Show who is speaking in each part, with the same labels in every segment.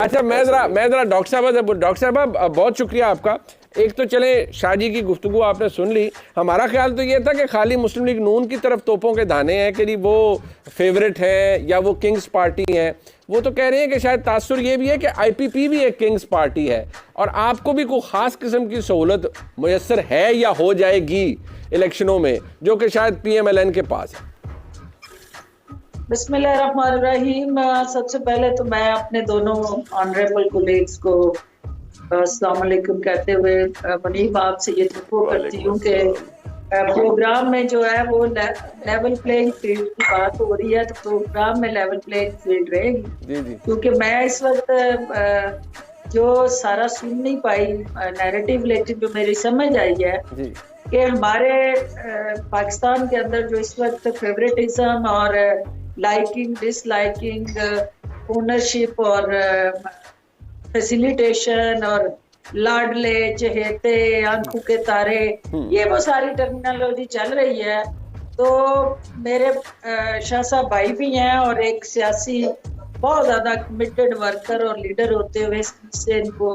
Speaker 1: अच्छा मैं जरा डॉक्टर साहब बहुत शुक्रिया आपका। एक तो चले शाह जी की गुफ्तगू आपने सुन ली। हमारा ख्याल तो ये था कि खाली मुस्लिम लीग नून की तरफ तोपों के दाने हैं कि वो फेवरेट है या वो किंग्स पार्टी है। वो तो कह रहे हैं कि शायद तासुर ये भी है कि IPP भी एक किंग्स पार्टी है और आपको भी कोई ख़ास किस्म की सहूलत मुयस्सर है या हो जाएगी इलेक्शनों में जो कि शायद PMLN के पास है।
Speaker 2: बिस्मिल्लाहिर्रहमानिर्रहीम। सबसे पहले तो मैं अपने दोनों ऑनरेबल कोलीग्स को अस्सलाम वालेकुम कहते हुए मुनीब आपसे ये तवक्को करती हूँ कि प्रोग्राम में जो है वो लेवल प्लेइंग फील्ड की बात हो रही है, तो प्रोग्राम में लेवल प्लेइंग फील्ड रहेगी। क्योंकि मैं इस वक्त जो सारा सुन नहीं पाई नैरेटिव, लेकिन जो मेरी समझ आई है कि हमारे पाकिस्तान के अंदर जो इस वक्त फेवरेटिज्म और लाइकिंग डिसलाइकिंग, ओनरशिप और फैसिलिटेशन और लाडले चहेते आंखों के तारे, ये वो सारी टर्मिनोलॉजी चल रही है। तो मेरे शाह साहब भाई भी हैं और एक सियासी बहुत ज्यादा कमिटेड वर्कर और लीडर होते हुए इससे इनको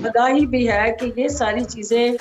Speaker 2: आगाही भी है कि ये सारी चीजें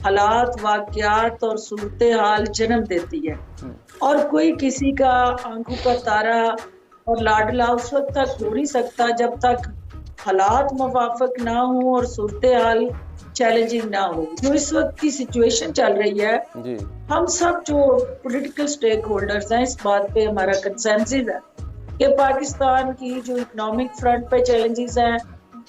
Speaker 2: हालात, वाकयात और सूरत हाल जन्म देती है और कोई किसी का आंखों का तारा और लाडला उस वक्त तक हो नहीं सकता जब तक हालात मुवाफिक ना हो और सूरत हाल चैलेंजिंग ना हो। जो इस वक्त की सिचुएशन चल रही है, हम सब जो पॉलिटिकल स्टेक होल्डर्स हैं, इस बात पे हमारा कंसेंसस है कि पाकिस्तान की जो इकोनॉमिक फ्रंट पे चैलेंजेस हैं,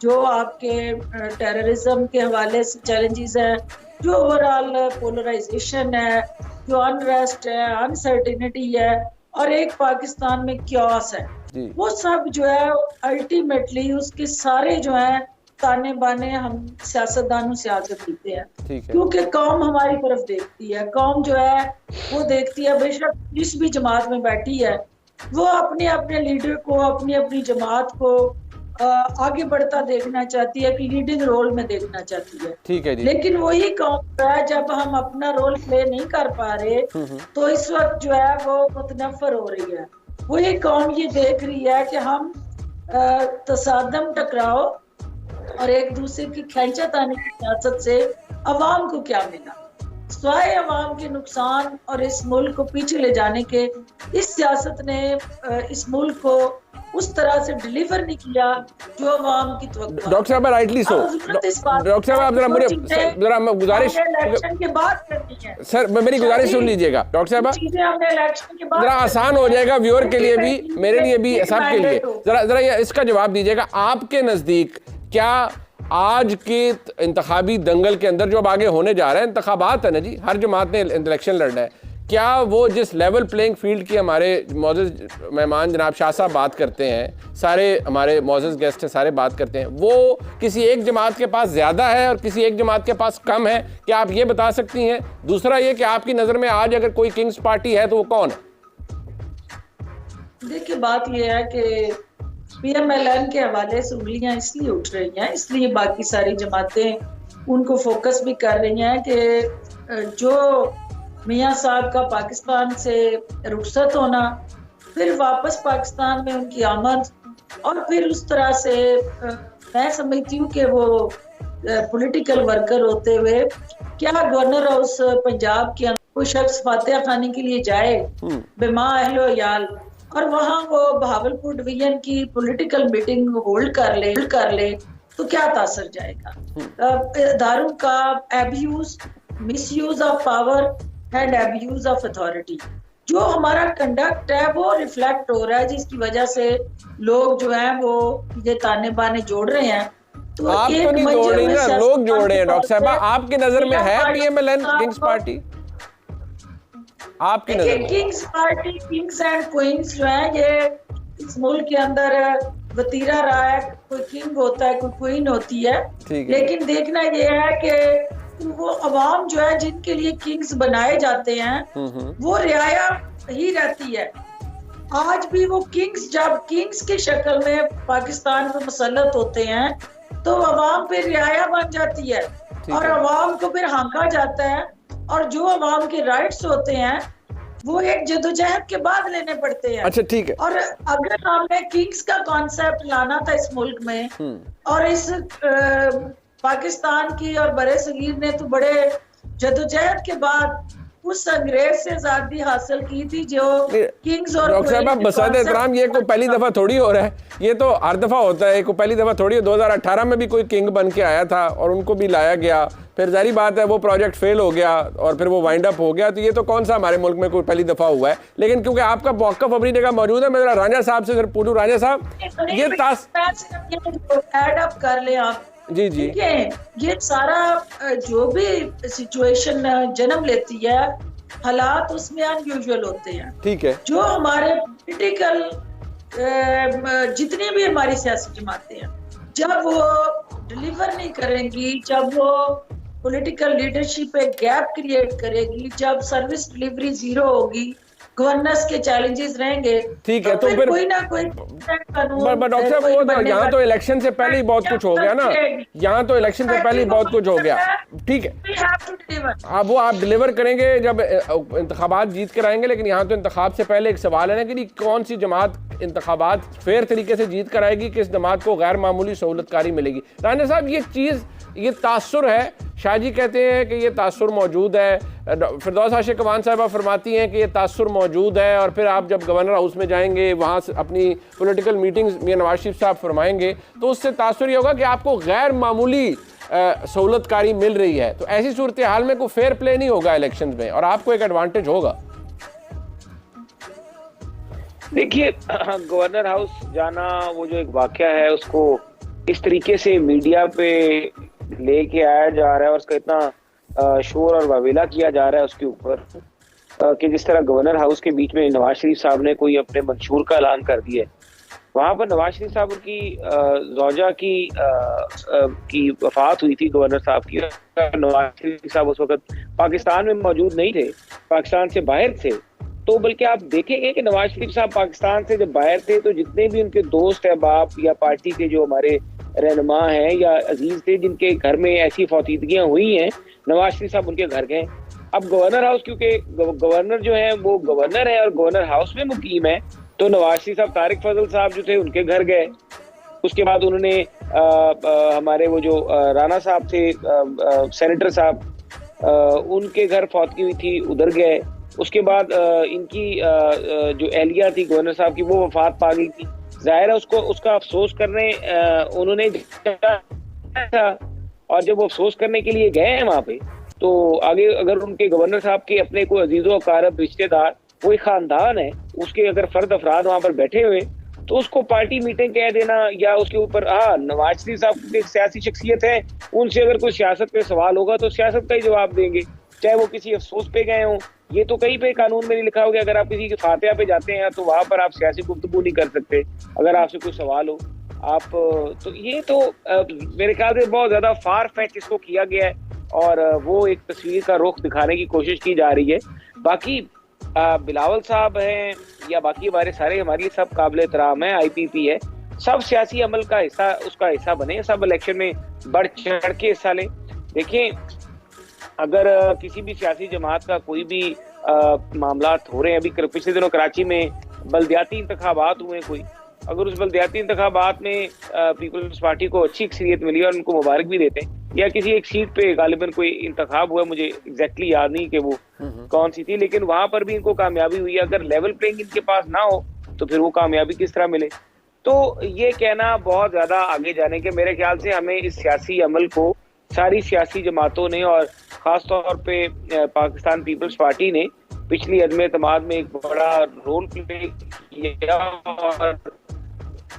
Speaker 2: जो आपके टेररिज्म के हवाले से चैलेंजेस हैं, जो ओवरऑल पोलराइजेशन है, जो अनरेस्ट है, अनसर्टिनिटी है और एक पाकिस्तान में क्योस है, वो सब जो है अल्टीमेटली उसके सारे जो है ताने बाने हम सियासतदानों से आके पीते हैं। क्योंकि कौम हमारी तरफ देखती है, कौम जो है वो देखती है, बेशक जिस भी जमात में बैठी है वो अपने अपने लीडर को, अपनी अपनी जमात को आगे बढ़ता देखना चाहती है, कि लीडिंग रोल में देखना चाहती है।
Speaker 1: ठीक है जी।
Speaker 2: लेकिन वही कौम है जब हम अपना रोल प्ले नहीं कर पा रहे तो इस वक्त जो है वो मुतनफर हो रही है। वही कौम ये देख रही है कि हम तसादम टकराओ और एक दूसरे की खींचातानी की सियासत से अवाम को क्या मिला, स्वाय अवाम के नुकसान और इस मुल्क को पीछे ले जाने के। इस सियासत ने इस मुल्क को उस तरह से डिलीवर नहीं किया जो अवाम की तवक्को।
Speaker 1: डॉक्टर साहब राइटली सो। डॉक्टर साहब आप जरा मुझे जरा गुजारिश
Speaker 2: इलेक्शन के बाद करनी है
Speaker 1: सर, मेरी गुजारिश सुन लीजिएगा डॉक्टर साहब, जरा आसान हो जाएगा व्यूअर के लिए भी, मेरे लिए भी, सबके लिए। जरा इसका जवाब दीजिएगा, आपके नजदीक क्या आज के इंतखाबी दंगल के अंदर जो अब आगे होने जा रहे हैं, इंतखाबात है ना जी, हर जमात ने इलेक्शन लड़ना है, क्या वो जिस लेवल प्लेइंग फील्ड की हमारे मौजूद मेहमान जनाब शाह साहब बात करते हैं, सारे हमारे मौजूद गेस्ट हैं सारे बात करते हैं, वो किसी एक जमात के पास ज़्यादा है और किसी एक जमात के पास कम है, क्या आप ये बता सकती हैं? दूसरा ये कि आपकी नज़र में आज अगर कोई किंग्स पार्टी है तो वो कौन है?
Speaker 2: देखिए बात ये है कि PMLN के हवाले से उंगलियां इसलिए उठ रही हैं, इसलिए बाकी सारी जमातें उनको फोकस भी कर रही हैं कि जो मियाँ साहब का पाकिस्तान से रुखसत होना, फिर वापस पाकिस्तान में उनकी आमद और फिर उस तरह से मैं समझती हूँ कि वो पॉलिटिकल वर्कर होते हुए क्या गवर्नर हाउस पंजाब के अंदर कोई शख्स फातिहा खाने के लिए जाए बेमा अहलो याल और वहाँ वो बहावलपुर डिवीजन की पॉलिटिकल मीटिंग होल्ड कर ले तो क्या तासर जाएगा। दारू का abuse, misuse of power and abuse of authority, जो हमारा कंडक्ट है वो रिफ्लेक्ट हो रहा है, जिसकी वजह से लोग जो हैं वो ये ताने बाने जोड़ रहे हैं। तो
Speaker 1: आप तो नहीं जोड़ रही ना, लोग जोड़ रहे हैं। डॉक्टर साहब आपकी नजर में है PMLN किंग्स पार्टी? आपकी नजर में
Speaker 2: Kings party, Kings and queen's जो है ये इस मुल्क के अंदर वतीरा रहा है, कोई किंग होता है कोई क्वीन होती है, लेकिन देखना ये है कि वो अवाम जो है जिनके लिए किंग्स बनाए जाते हैं वो रियाया ही रहती है। आज भी वो किंग्स जब किंग्स की शक्ल में पाकिस्तान में मुसल्लत होते हैं तो अवाम पे रियाया बन जाती है और अवाम को फिर हाँका जाता है और जो अवाम के राइट्स होते हैं वो एक जदोजहद के बाद लेने पड़ते हैं।
Speaker 1: अच्छा ठीक है।
Speaker 2: और अगर हमने किंग्स का कॉन्सेप्ट लाना था इस मुल्क में, और इस पाकिस्तान की और बड़े सगीर ने तो बड़े जदोजहद के बाद उस अंग्रेज से आजादी हासिल की थी जो किंग्स और
Speaker 1: डॉक्टर साहब आप बसात एहतराम, ये कोई पहली दफा थोड़ी हो रहा है, ये तो हर दफा होता है, कोई पहली दफा थोड़ी। 2018 में भी कोई किंग बन के आया था और उनको भी लाया गया, फिर जारी बात है वो प्रोजेक्ट फेल हो गया और फिर वो वाइंड अप हो गया। तो ये तो कौन सा हमारे मुल्क में कोई पहली दफा हुआ है। लेकिन क्योंकि आपका मौक़िफ़ अपनी जगह मौजूद है, मैं जरा रांझा साहब से पूछूं। रांझा साहब ये
Speaker 2: एड अप कर ले आप।
Speaker 1: जी जी,
Speaker 2: ये सारा जो भी सिचुएशन जन्म लेती है, हालात उसमें अनयूजुअल होते हैं।
Speaker 1: ठीक है।
Speaker 2: जो हमारे पॉलिटिकल जितनी भी हमारी सियासी जमातें हैं, जब वो डिलीवर नहीं करेंगी, जब वो पॉलिटिकल लीडरशिप पे गैप क्रिएट करेगी, जब सर्विस डिलीवरी जीरो होगी, गवर्नेंस के चैलेंजेस रहेंगे,
Speaker 1: ठीक है, तो फिर
Speaker 2: कोई ना कोई
Speaker 1: डॉक्टर साहब वो तो यहाँ तो इलेक्शन से पहले ही बहुत कुछ हो गया ना, यहाँ तो इलेक्शन से पहले ही बहुत कुछ हो गया। ठीक है, अब वो आप डिलीवर करेंगे जब इंतखाबात जीत कर आएंगे। लेकिन यहाँ तो इंतखाब से पहले एक सवाल है ना कि कौन सी जमात इंतखाबात फेयर तरीके से जीत कर आएगी, किस जमात को गैर मामूली सहूलतकारी मिलेगी। राना साहब ये चीज़, ये तासुर है, शाह जी कहते हैं कि ये तासुर मौजूद है, फिरदौस आशिक कमान साहबा फरमाती हैं कि ये तासुर मौजूद है। और फिर आप जब गवर्नर हाउस में जाएंगे, वहाँ से अपनी पॉलिटिकल मीटिंग्स मियां नवाज शरीफ साहब फरमाएंगे, तो उससे तासुर ये होगा कि आपको गैर मामूली सहूलतकारी मिल रही है। तो ऐसी सूरत हाल में कोई फेयर प्ले नहीं होगा इलेक्शन में और आपको एक एडवांटेज होगा।
Speaker 3: देखिए, गवर्नर हाउस जाना वो जो एक वाकया है, उसको इस तरीके से मीडिया पे लेके आया जा रहा है और उसका इतना शोर और वावेला किया जा रहा है उसके ऊपर कि जिस तरह गवर्नर हाउस के बीच में नवाज शरीफ साहब ने कोई अपने मंशूर का ऐलान कर दिया है। वहां पर नवाज शरीफ साहब की ज़ौजा की वफात हुई थी गवर्नर साहब की। नवाज शरीफ साहब उस वक्त पाकिस्तान में मौजूद नहीं थे, पाकिस्तान से बाहर थे। तो बल्कि आप देखेंगे कि नवाज शरीफ साहब पाकिस्तान से जब बाहर थे तो जितने भी उनके दोस्त अहबाब या पार्टी के जो हमारे रहनुमा हैं या अजीज थे जिनके घर में ऐसी फौतीदगियां हुई हैं, नवाज शरीफ साहब उनके घर गए। अब गवर्नर हाउस, क्योंकि गवर्नर जो है वो गवर्नर है और गवर्नर हाउस में मुकीम है, तो नवाज शरीफ साहब तारिक फजल साहब जो थे उनके घर गए। उसके बाद उन्होंने हमारे वो जो राणा साहब थे, सेनेटर साहब, उनके घर फौतगी हुई थी, उधर गए। उसके बाद इनकी जो एहलिया थी गवर्नर साहब की, वो वफात पा गई थी। जाहिर है उसको उसका अफसोस करने उन्होंने था, और जब वो अफसोस करने के लिए गए हैं वहां पे, तो आगे अगर उनके गवर्नर साहब के अपने कोई अजीजों अकारब रिश्तेदार, कोई खानदान है, उसके अगर फर्द अफराद वहां पर बैठे हुए, तो उसको पार्टी मीटिंग कह देना या उसके ऊपर नवाज शरीफ साहब एक सियासी शख्सियत है, उनसे अगर कोई सियासत पे सवाल होगा तो सियासत का ही जवाब देंगे, चाहे वो किसी अफसोस पे गए हों। ये तो कहीं पे कानून में नहीं लिखा हो गया अगर आप किसी के फातिहा पे जाते हैं तो वहां पर आप सियासी गुफ्तगू नहीं कर सकते अगर आपसे कोई सवाल हो। आप तो ये तो मेरे ख्याल से बहुत ज्यादा फार फैच इसको किया गया है और वो एक तस्वीर का रुख दिखाने की कोशिश की जा रही है। बाकी बिलावल साहब हैं या बाकी हमारे सारे, हमारे लिए सब काबिल एहतराम है, IPP है, सब सियासी अमल का हिस्सा, उसका हिस्सा बने, सब इलेक्शन में बढ़ चढ़ के हिस्सा लें। देखिए, अगर किसी भी सियासी जमात का कोई भी मामला हो रहे हैं, अभी पिछले दिनों कराची में बल्दियाती इंतखाबात हुए, कोई अगर उस बल्दियाती इंतखाबात में पीपल्स पार्टी को अच्छी अक्सरियत मिली और उनको मुबारक भी देते हैं, या किसी एक सीट पे गालिबन कोई इंतखाब हुआ, मुझे एग्जैक्टली याद नहीं कि वो कौन सी थी, लेकिन वहां पर भी इनको कामयाबी हुई। अगर लेवल प्लेइंग इनके पास ना हो तो फिर वो कामयाबी किस तरह मिले। तो ये कहना बहुत ज्यादा आगे जाने के, मेरे ख्याल से हमें इस सियासी अमल को सारी सियासी जमातों ने और खास तौर पे पाकिस्तान पीपल्स पार्टी ने पिछली अदम एतमाद में एक बड़ा रोल प्ले किया और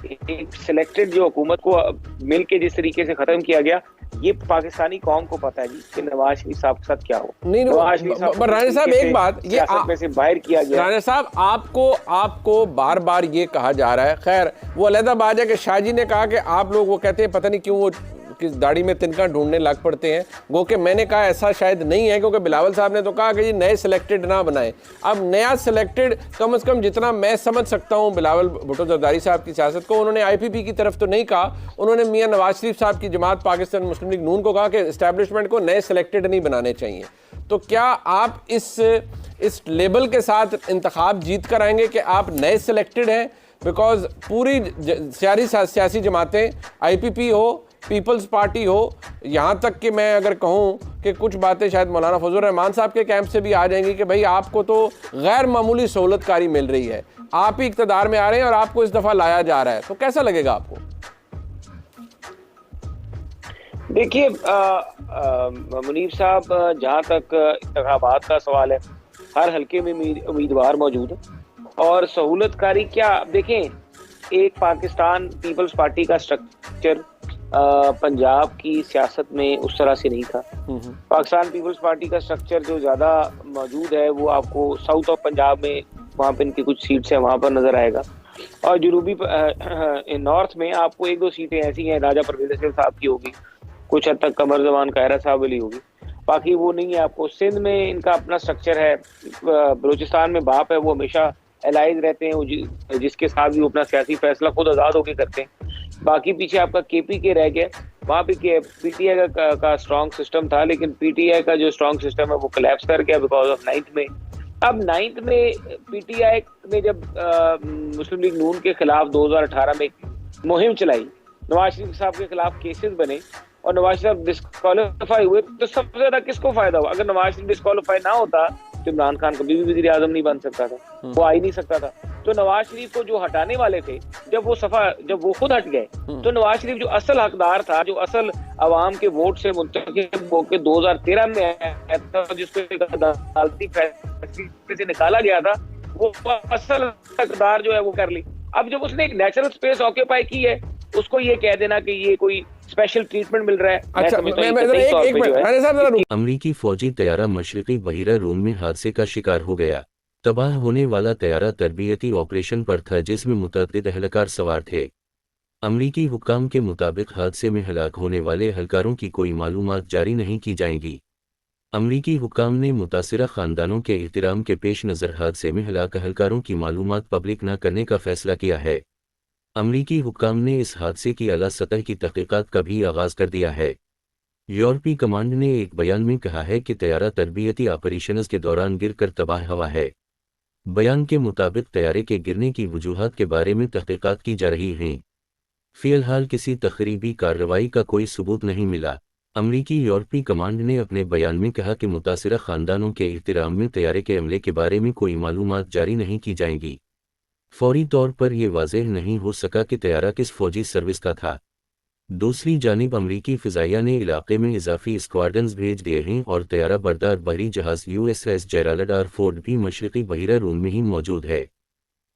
Speaker 3: एक सिलेक्टेड जो हुकूमत को मिलके जिस तरीके से खत्म किया गया, ये पाकिस्तानी कौम को पता है जी कि नवाज शरीफ साहब के साथ क्या हो।
Speaker 1: नहीं, राना साहब एक बात, ये
Speaker 3: में से बाहर किया गया।
Speaker 1: राना साहब आपको बार बार ये कहा जा रहा है, खैर वो अलहदा बात है कि शाह जी ने कहा कि आप लोग, वो कहते हैं पता नहीं क्यों वो किस दाढ़ी में तिनका ढूंढने लग पड़ते हैं, वो कि मैंने कहा ऐसा शायद नहीं है, क्योंकि बिलावल साहब ने तो कहा कि जी नए सिलेक्टेड ना बनाए। अब नया सिलेक्टेड कम से कम जितना मैं समझ सकता हूँ बिलावल भुट्टो जरदारी साहब की सियासत को, उन्होंने IPP की तरफ तो नहीं कहा, उन्होंने मियां नवाज शरीफ साहब की जमात पाकिस्तान मुस्लिम लीग नून को कहा कि इस्टेब्लिशमेंट को नए सिलेक्टेड नहीं बनाने चाहिए। तो क्या आप इस लेबल के साथ इंतखाब जीत कर आएंगे कि आप नए सिलेक्टेड हैं? बिकॉज पूरी सारी सियासी जमातें, IPP हो, पीपल्स पार्टी हो, यहाँ तक कि मैं अगर कहूँ कि कुछ बातें शायद मौलाना फजल रहमान साहब के कैंप से भी आ जाएंगी कि भाई आपको तो गैर मामूली सहूलतकारी मिल रही है, आप ही इक़्तिदार में आ रहे हैं और आपको इस दफ़ा लाया जा रहा है, तो कैसा लगेगा आपको?
Speaker 3: देखिए मुनीब साहब, जहाँ तक इंतखाबात का सवाल है, हर हल्के में उम्मीदवार मौजूद है और सहूलतकारी क्या, देखें, एक पाकिस्तान पीपल्स पार्टी का स्ट्रक्चर पंजाब की सियासत में उस तरह से नहीं था। पाकिस्तान पीपल्स पार्टी का स्ट्रक्चर जो ज्यादा मौजूद है वो आपको साउथ ऑफ पंजाब में, वहाँ पे इनकी कुछ सीट्स हैं, वहाँ पर नजर आएगा। और जनूबी नॉर्थ में आपको एक दो सीटें ऐसी हैं, राजा परवेज साहब की होगी, कुछ हद तक कमर जमान कायरा साहब वाली होगी, बाकी वो नहीं है। आपको सिंध में इनका अपना स्ट्रक्चर है, बलूचिस्तान में बाप है, वो हमेशा एलाइज रहते हैं, जिसके साथ भी वो अपना सियासी फैसला खुद आज़ाद होकर करते हैं। बाकी पीछे आपका KPK रह गया, वहाँ पे PTI का स्ट्रॉन्ग सिस्टम था, लेकिन PTI का जो स्ट्रॉन्ग सिस्टम है वो कोलैप्स कर गया बिकॉज ऑफ 9th में। अब 9th में PTI ने जब मुस्लिम लीग नून के खिलाफ 2018 में मुहिम चलाई, नवाज शरीफ साहब के खिलाफ केसेस बने और नवाज शरीफ डिस्क्वालीफाई हुए, तो सबसे ज्यादा किसको फायदा हुआ? अगर नवाज शरीफ डिस्क्वालीफाई ना होता तो इमरान खान कभी भी वज़ीर आज़म नहीं बन सकता था, वो आ ही नहीं सकता था। तो नवाज शरीफ को जो हटाने वाले थे, जब वो खुद हट गए, तो नवाज शरीफ जो असल हकदार था, जो असल अवाम के वोट से मुंतखब होकर 2013 में आया था, जिसको एक अदालती फैसले से निकाला गया था, वो असल हकदार जो है वो कर ली। अब जब उसने एक नेचुरल स्पेस ऑक्यूपाई की है, उसको ये कह देना कि ये कोई स्पेशल ट्रीटमेंट मिल रहा है,
Speaker 1: अच्छा,
Speaker 4: अमरीकी फौजी तैयारा मशरकी बहिरा रूम में हादसे का शिकार हो गया। तबाह होने वाला तैयारा तरबियती ऑपरेशन पर था जिसमें मुतअद्दिद एहलकार सवार थे। अमरीकी हुक्काम के मुताबिक हादसे में हलाक होने वाले एहलकारों की कोई मालूमात जारी नहीं की जाएंगी। अमरीकी हुक्काम ने मुतासिरा खानदानों के एहतराम के पेश नज़र हादसे में हलाक एहलकारों की मालूमात पब्लिक न करने का फैसला किया है। अमरीकी हुक्काम ने इस हादसे की आला सतह की तहकीकात का भी आगाज़ कर दिया है। यूरोपीय कमांड ने एक बयान में कहा है कि तैयारा तरबियती ऑपरेशंस के दौरान गिरकर तबाह हुआ है। बयान के मुताबिक तैयारे के गिरने की वजूहात के बारे में तहकीकात की जा रही हैं। फ़िलहाल किसी तखरीबी कार्रवाई का कोई सबूत नहीं मिला। अमरीकी यूरोपीय कमांड ने अपने बयान में कहा कि मुतासिरा खानदानों के एहतराम में तैयारे के अमले के बारे में कोई मालूमात जारी नहीं की जाएंगी। फौरी तौर पर यह वाज़ेह नहीं हो सका कि तैयारा किस फौजी सर्विस का था। दूसरी जानिब अमरीकी फ़िज़ाइया ने इलाके में इजाफी स्क्वाड्रन्स भेज दिए हैं और तैयारा बरदार बहरी जहाज़ USS जेराल्ड आर फोर्ड भी मशरक़ी बहिरा रूम में ही मौजूद है।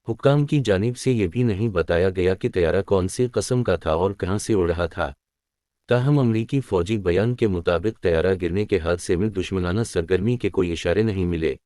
Speaker 4: हुक्काम की जानिब से यह भी नहीं बताया गया कि तैयारा कौन से कस्म का था और कहां से उड़ रहा था। ताहम अमरीकी फ़ौजी बयान के मुताबिक तैयारा गिरने के हादसे में दुश्मनाना सरगर्मी के कोई इशारे नहीं मिले।